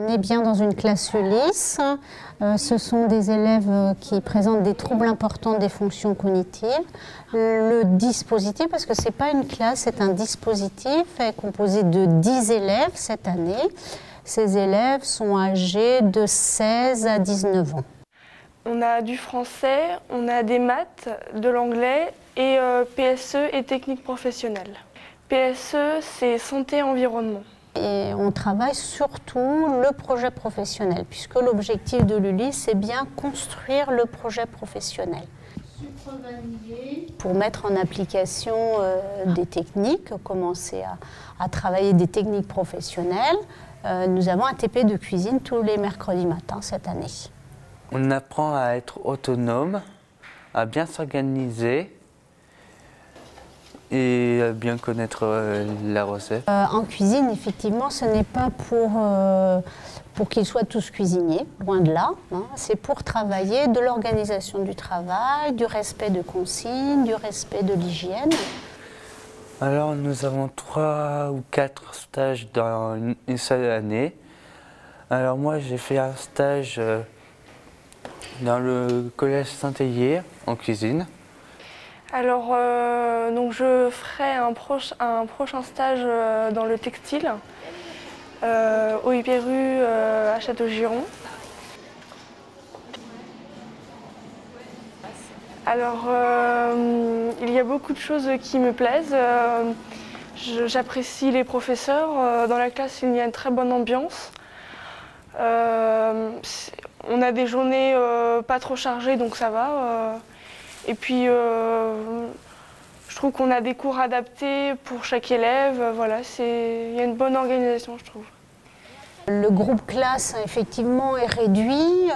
est bien dans une classe Ulysse. Ce sont des élèves qui présentent des troubles importants des fonctions cognitives. Le dispositif, parce que ce n'est pas une classe, c'est un dispositif, est composé de 10 élèves cette année. Ces élèves sont âgés de 16 à 19 ans. On a du français, on a des maths, de l'anglais et PSE et technique professionnelle. PSE, c'est santé-environnement. Et on travaille surtout le projet professionnel, puisque l'objectif de l'Ulysse, c'est bien construire le projet professionnel. Pour mettre en application des techniques, commencer à travailler des techniques professionnelles, nous avons un TP de cuisine tous les mercredis matins cette année. On apprend à être autonome, à bien s'organiser et à bien connaître la recette. En cuisine, effectivement, ce n'est pas pour qu'ils soient tous cuisiniers, loin de là. Hein. C'est pour travailler de l'organisation du travail, du respect de consignes, du respect de l'hygiène. Alors nous avons 3 ou 4 stages dans une seule année. Alors moi j'ai fait un stage dans le collège Saint-Hélier en cuisine. Alors donc je ferai un prochain stage dans le textile au IPRU à Château-Giron. Alors il y a beaucoup de choses qui me plaisent. J'apprécie les professeurs. Dans la classe, il y a une très bonne ambiance. On a des journées pas trop chargées, donc ça va. Et puis, je trouve qu'on a des cours adaptés pour chaque élève. Voilà, il y a une bonne organisation, je trouve. Le groupe classe, effectivement, est réduit.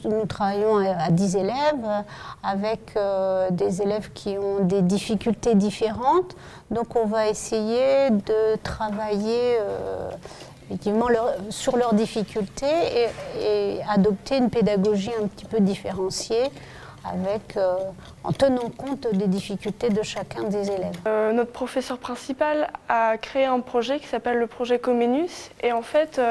Nous travaillons à 10 élèves avec des élèves qui ont des difficultés différentes. Donc, on va essayer de travailler effectivement sur leurs difficultés et adopter une pédagogie un petit peu différenciée en tenant compte des difficultés de chacun des élèves. Notre professeur principal a créé un projet qui s'appelle le projet Comenius. Et en fait,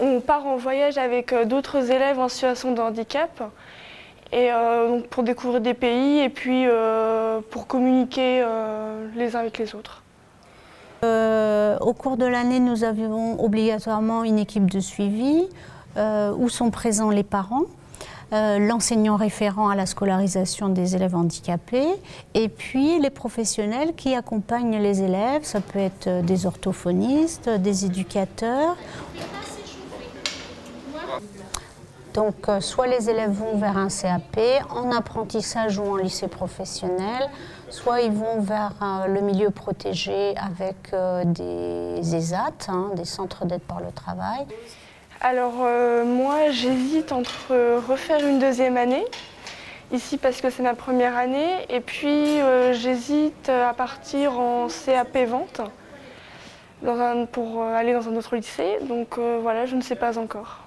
on part en voyage avec d'autres élèves en situation de handicap et, donc pour découvrir des pays et puis pour communiquer les uns avec les autres. Au cours de l'année, nous avions obligatoirement une équipe de suivi où sont présents les parents. L'enseignant référent à la scolarisation des élèves handicapés et puis les professionnels qui accompagnent les élèves, ça peut être des orthophonistes, des éducateurs. Donc soit les élèves vont vers un CAP en apprentissage ou en lycée professionnel, soit ils vont vers le milieu protégé avec des ESAT, des centres d'aide par le travail. Alors moi j'hésite entre refaire une deuxième année, ici parce que c'est ma première année, et puis j'hésite à partir en CAP vente pour aller dans un autre lycée, donc voilà, je ne sais pas encore.